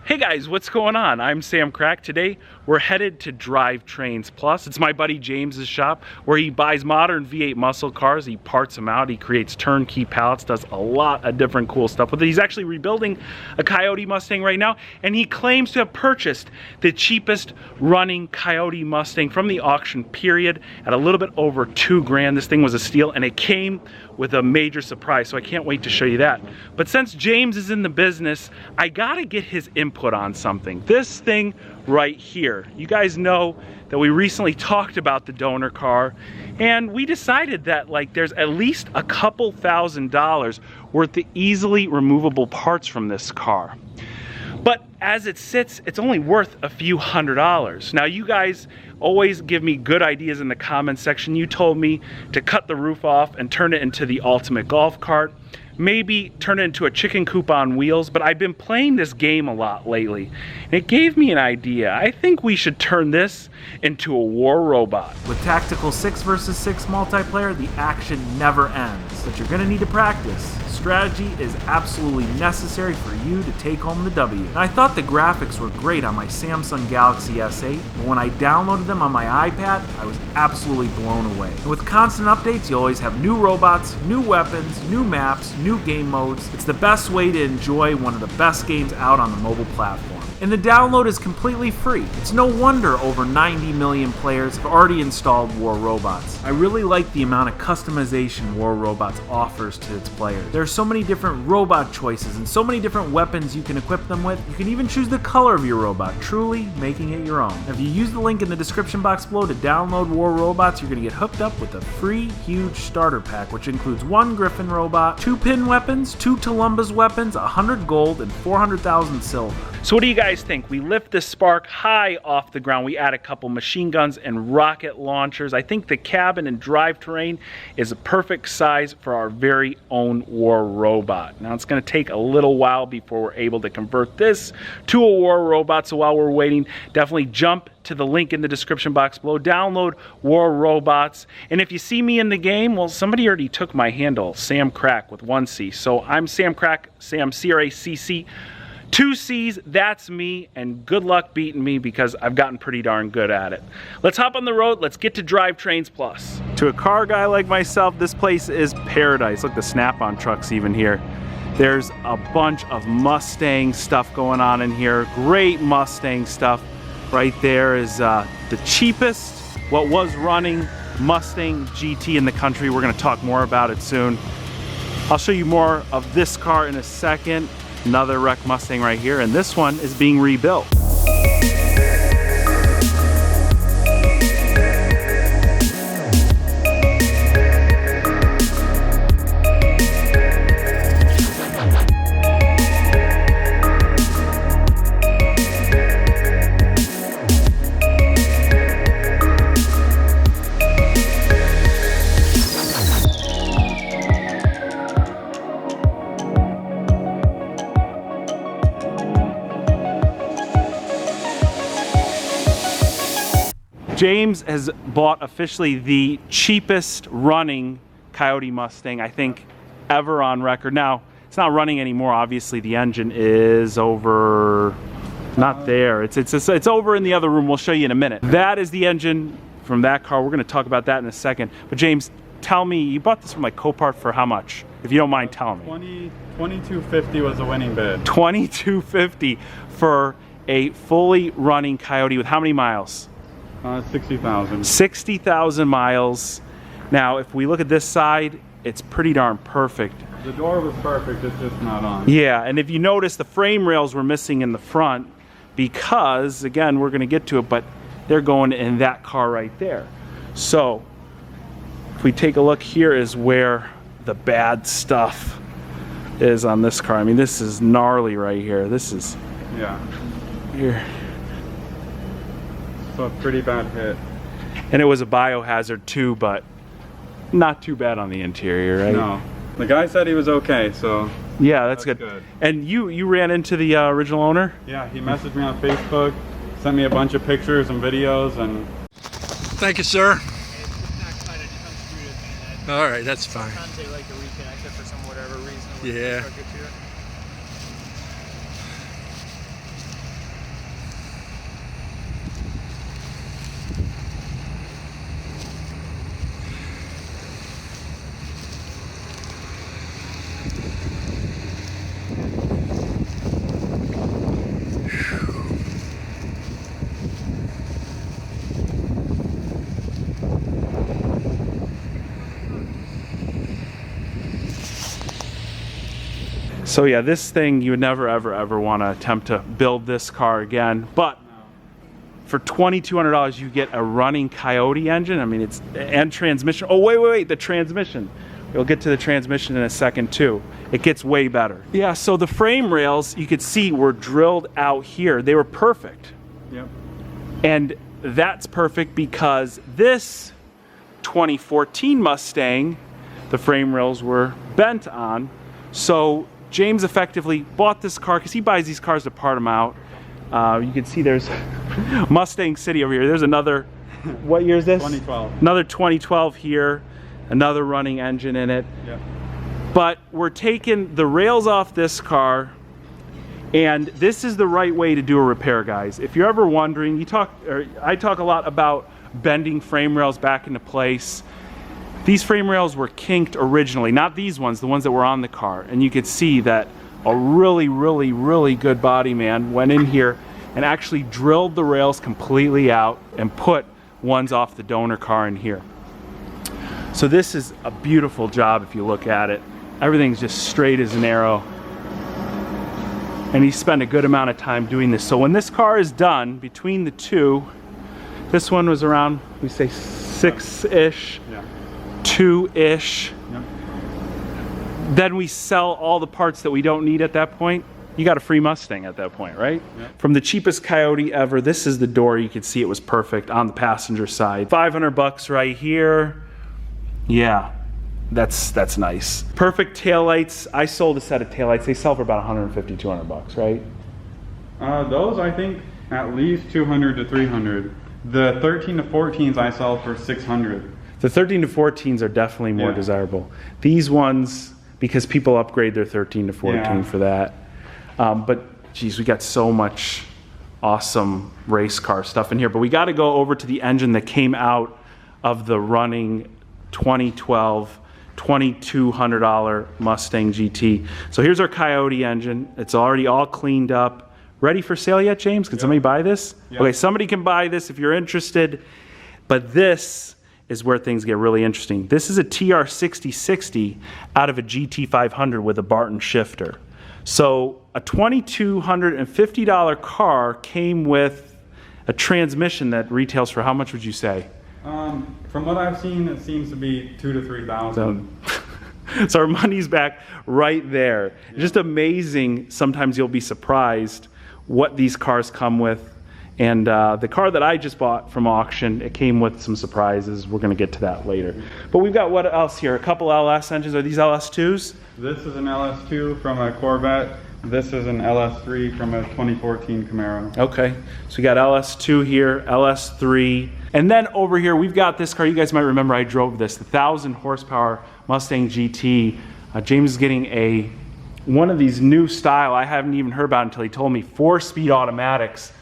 Hey guys, what's going on? I'm Sam Crack. Today we're headed to Drivetrains Plus. It's my buddy James's shop where he buys modern V8 muscle cars, he parts them out, he creates turnkey pallets, does a lot of different cool stuff with it. He's actually rebuilding a Coyote Mustang right now, and he claims to have purchased the cheapest running Coyote Mustang from the auction period at a little bit over $2 grand. This thing was a steal and it came with a major surprise, so I can't wait to show you that. But since James is in the business, I gotta get his input on something. This thing right here. You guys know that we recently talked about the donor car, and we decided that like there's at least a couple $1,000s worth of easily removable parts from this car. But as it sits, it's only worth a few $100s. Now you guys always give me good ideas in the comments section. You told me to cut the roof off and turn it into the ultimate golf cart. Maybe turn it into a chicken coop on wheels, but I've been playing this game a lot lately, and it gave me an idea. I think we should turn this into a war robot. With Tactical 6 vs 6 multiplayer, the action never ends, but you're gonna need to practice. Strategy is absolutely necessary for you to take home the W. And I thought the graphics were great on my Samsung Galaxy S8, but when I downloaded them on my iPad, I was absolutely blown away. And with constant updates, you always have new robots, new weapons, new maps, new game modes. It's the best way to enjoy one of the best games out on the mobile platform. And the download is completely free. It's no wonder over 90 million players have already installed War Robots. I really like the amount of customization War Robots offers to its players. There are so many different robot choices and so many different weapons you can equip them with. You can even choose the color of your robot, truly making it your own. If you use the link in the description box below to download War Robots, you're going to get hooked up with a free huge starter pack, which includes 1 Griffin robot, 2 pin weapons, 2 Tulumbas weapons, 100 gold, and 400,000 silver. So what do you guys think? We lift the Spark high off the ground. We add a couple machine guns and rocket launchers. I think the cabin and drivetrain is a perfect size for our very own war robot. Now it's going to take a little while before we're able to convert this to a war robot. So while we're waiting, definitely jump to the link in the description box below. Download War Robots. And if you see me in the game, well, somebody already took my handle, Sam Crack with 1 C. So I'm Sam Crack, Sam C-R-A-C-C. 2 C's, that's me, and good luck beating me because I've gotten pretty darn good at it. Let's hop on the road, let's get to Drivetrains Plus. To a car guy like myself, this place is paradise. Look, the Snap-on trucks even here. There's a bunch of Mustang stuff going on in here. Great Mustang stuff. Right there is the cheapest, what was running Mustang GT in the country. We're gonna talk more about it soon. I'll show you more of this car in a second. Another wrecked Mustang right here, and this one is being rebuilt. James has bought officially the cheapest running Coyote Mustang, I think, ever on record. Now, it's not running anymore. Obviously, the engine is over, not there. It's over in the other room. We'll show you in a minute. That is the engine from that car. We're going to talk about that in a second. But James, tell me, you bought this from like Copart for how much? If you don't mind telling me. $22.50 was the winning bid. $22.50 for a fully running Coyote with how many miles? 60,000. 60,000 miles. Now, if we look at this side, it's pretty darn perfect. The door was perfect, it's just not on. Yeah, and if you notice, the frame rails were missing in the front because, again, we're going to get to it, but they're going in that car right there. So, if we take a look, here is where the bad stuff is on this car. I mean, this is gnarly right here. This is... Yeah. Here. So a pretty bad hit. And it was a biohazard too, but not too bad on the interior, right? No. The guy said he was okay, so... Yeah, that's good. And you ran into the original owner? Yeah, he messaged me on Facebook, sent me a bunch of pictures and videos, and... Thank you, sir. All right, that's fine. Take like a reconnect it for some whatever reason. Yeah. So yeah, this thing, you would never ever want to attempt to build this car again, but for $2,200 you get a running Coyote engine. I mean, it's, and transmission. Oh wait, the transmission. We'll get to the transmission in a second too. It gets way better. Yeah, so the frame rails, you could see, were drilled out here. They were perfect. Yep. And that's perfect because this 2014 Mustang, the frame rails were bent on. So James effectively bought this car, because he buys these cars to part them out. You can see there's Mustang City over here. There's another, what year is this? 2012. Another 2012 here, another running engine in it. Yep. But we're taking the rails off this car, and this is the right way to do a repair, guys. If you're ever wondering, I talk a lot about bending frame rails back into place. These frame rails were kinked originally, not these ones, the ones that were on the car. And you could see that a really good body man went in here and actually drilled the rails completely out and put ones off the donor car in here. So this is a beautiful job if you look at it. Everything's just straight as an arrow. And he spent a good amount of time doing this. So when this car is done, between the two, this one was around, we say 6-ish, Yeah. 2-ish. Yep. Then we sell all the parts that we don't need at that point. You got a free Mustang at that point, right? Yep. From the cheapest Coyote ever, this is the door. You can see it was perfect on the passenger side. $500 right here. Yeah, that's nice. Perfect taillights. I sold a set of taillights. They sell for about 150, 200 bucks, right? Those, I think, at least 200 to 300. The 13 to 14s I sell for 600. The 13 to 14s are definitely more desirable. These ones, because people upgrade their 13 to 14 for that. But geez, we got so much awesome race car stuff in here. But we got to go over to the engine that came out of the running 2012 $2,200 Mustang GT. So here's our Coyote engine. It's already all cleaned up. Ready for sale yet, James? Can somebody buy this? Okay, somebody can buy this if you're interested. But this is where things get really interesting. This is a TR6060 out of a GT500 with a Barton shifter. So a $2,250 car came with a transmission that retails for how much would you say? From what I've seen, it seems to be 2,000 to 3,000. So our money's back right there. Just amazing. Sometimes you'll be surprised what these cars come with. And the car that I just bought from auction, it came with some surprises. We're going to get to that later. But we've got what else here? A couple LS engines. Are these LS2s? This is an LS2 from a Corvette. This is an LS3 from a 2014 Camaro. Okay, so we got LS2 here, LS3. And then over here, we've got this car. You guys might remember I drove this, the 1,000 horsepower Mustang GT. James is getting one of these new style I haven't even heard about until he told me, 4-speed automatics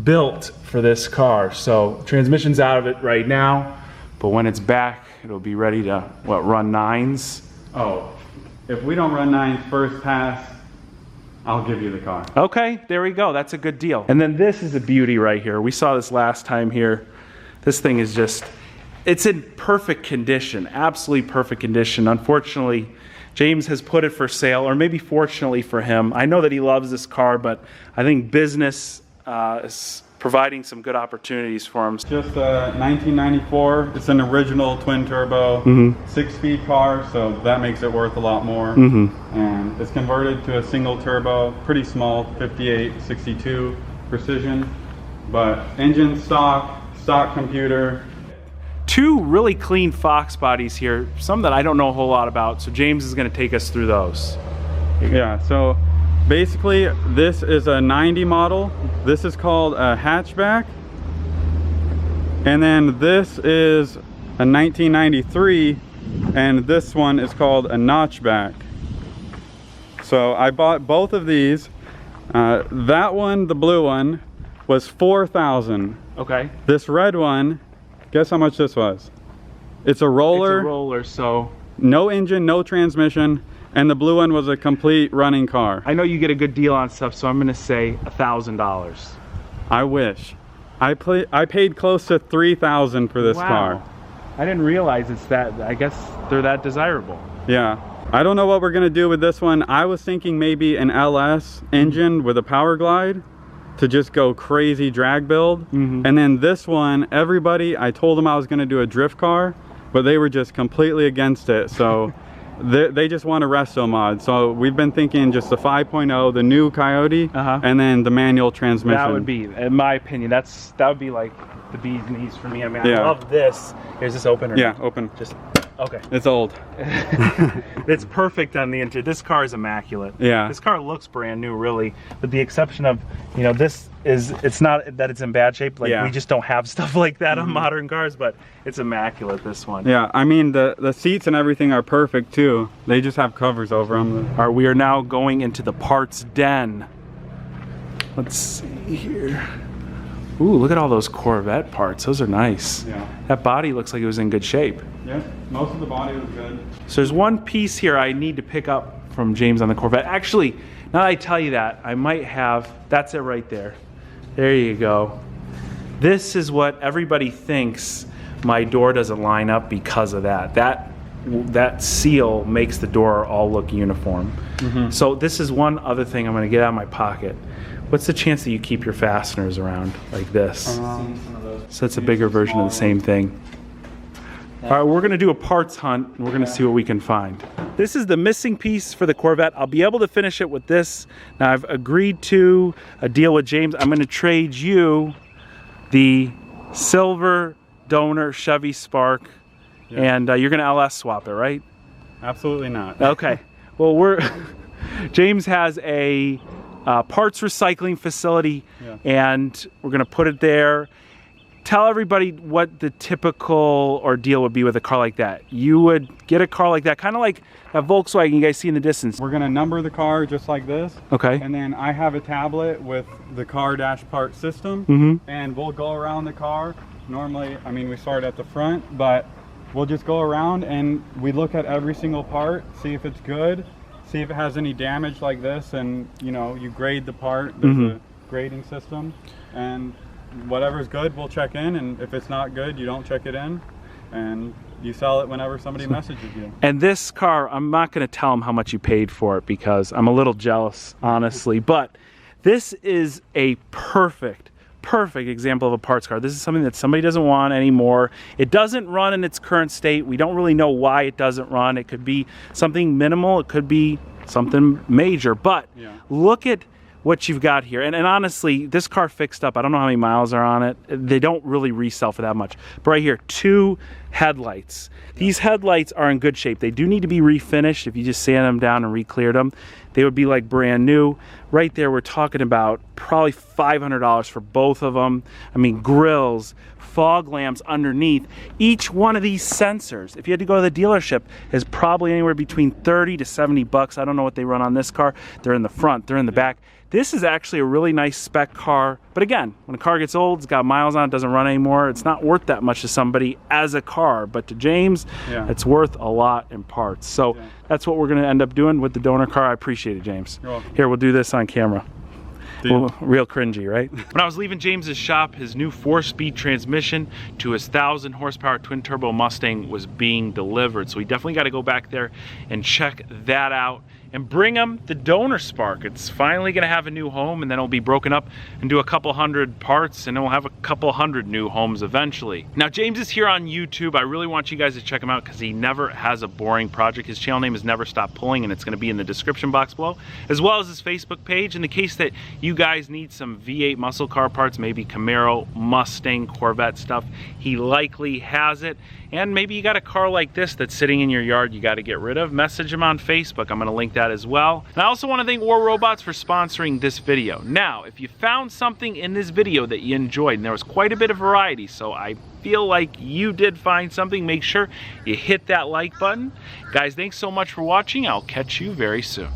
built for this car. So transmission's out of it right now, but when it's back, it'll be ready to, run 9s? Oh, if we don't run 9s first pass, I'll give you the car. Okay, there we go. That's a good deal. And then this is a beauty right here. We saw this last time here. This thing is just, it's in perfect condition, absolutely perfect condition. Unfortunately, James has put it for sale, or maybe fortunately for him. I know that he loves this car, but I think business is providing some good opportunities for him. Just a 1994. It's an original twin turbo, 6-speed car, so that makes it worth a lot more. And it's converted to a single turbo, pretty small, 5862 precision, but engine stock computer. Two really clean Fox bodies here, some that I don't know a whole lot about, so James is going to take us through those. Yeah, so basically this is a 90 model. This is called a hatchback. And then this is a 1993, and this one is called a notchback. So I bought both of these. That one, the blue one, was $4,000. Okay. This red one, guess how much this was? It's a roller. It's a roller, so no engine, no transmission, and the blue one was a complete running car. I know you get a good deal on stuff, so I'm going to say $1,000. I wish. I paid close to $3,000 for this car. I didn't realize it's that. I guess they're that desirable. Yeah. I don't know what we're gonna do with this one. I was thinking maybe an LS engine with a power glide to just go crazy drag build. And then this one, everybody, I told them I was gonna do a drift car, but they were just completely against it. So they just want a resto mod. So we've been thinking just the 5.0, the new Coyote, and then the manual transmission. That would be, in my opinion, that would be like the bee's knees for me. I mean, I love this. Here's this open or yeah, open. Just okay. It's old. It's perfect on the interior. This car is immaculate. Yeah. This car looks brand new, really, with the exception of, you know, this is, it's not that it's in bad shape. Like we just don't have stuff like that on modern cars, but it's immaculate, this one. Yeah, I mean, the seats and everything are perfect too. They just have covers over them. All right, we are now going into the parts den. Let's see here. Ooh, look at all those Corvette parts. Those are nice. Yeah. That body looks like it was in good shape. Yeah, most of the body was good. So there's one piece here I need to pick up from James on the Corvette. Actually, now that I tell you that, I might have, that's it right there. There you go. This is what everybody thinks my door doesn't line up because of that. That seal makes the door all look uniform. So this is one other thing I'm gonna get out of my pocket. What's the chance that you keep your fasteners around like this? So it's a bigger version of the same thing. All right, we're gonna do a parts hunt and we're gonna see what we can find. This is the missing piece for the Corvette. I'll be able to finish it with this. Now I've agreed to a deal with James. I'm gonna trade you the silver donor Chevy Spark and you're gonna LS swap it, right? Absolutely not. Okay, well James has a parts recycling facility and we're gonna put it there. Tell everybody what the typical ordeal would be with a car like that. You would get a car like that, kind of like that Volkswagen you guys see in the distance. We're gonna number the car just like this. Okay. And then I have a tablet with the car dash part system, and we'll go around the car. Normally, I mean, we start at the front, but we'll just go around and we look at every single part, see if it's good, see if it has any damage like this, and you know, you grade the part. There's a grading system, and whatever's good, we'll check in, and if it's not good, you don't check it in, and you sell it whenever somebody messages you. And this car, I'm not going to tell them how much you paid for it because I'm a little jealous, honestly, but this is a perfect example of a parts car. This is something that somebody doesn't want anymore. It doesn't run in its current state. We don't really know why it doesn't run. It could be something minimal. It could be something major, but look at what you've got here. And honestly, this car fixed up, I don't know how many miles are on it. They don't really resell for that much. But right here, 2 headlights. These headlights are in good shape. They do need to be refinished. If you just sand them down and re-cleared them, they would be like brand new. Right there, we're talking about probably $500 for both of them. I mean, grills, fog lamps underneath. Each one of these sensors, if you had to go to the dealership, is probably anywhere between 30 to 70 bucks. I don't know what they run on this car. They're in the front, they're in the back. This is actually a really nice spec car, but again, when a car gets old, it's got miles on it, doesn't run anymore, it's not worth that much to somebody as a car, but to James, it's worth a lot in parts. So that's what we're gonna end up doing with the donor car. I appreciate it, James. You're welcome. Here, we'll do this on camera. Well, real cringy, right? When I was leaving James's shop, his new 4-speed transmission to his 1,000 horsepower twin turbo Mustang was being delivered. So we definitely got to go back there and check that out and bring him the donor Spark. It's finally going to have a new home, and then it'll be broken up into a couple hundred parts, and then we'll have a couple hundred new homes eventually. Now, James is here on YouTube. I really want you guys to check him out because he never has a boring project. His channel name is Never Stop Pulling, and it's going to be in the description box below, as well as his Facebook page. In the case that you guys need some V8 muscle car parts, maybe Camaro, Mustang, Corvette stuff, he likely has it. And maybe you got a car like this that's sitting in your yard you got to get rid of, message him on Facebook. I'm going to link that as well. And I also want to thank War Robots for sponsoring this video. Now, if you found something in this video that you enjoyed, and there was quite a bit of variety, so I feel like you did find something, make sure you hit that like button. Guys, thanks so much for watching. I'll catch you very soon.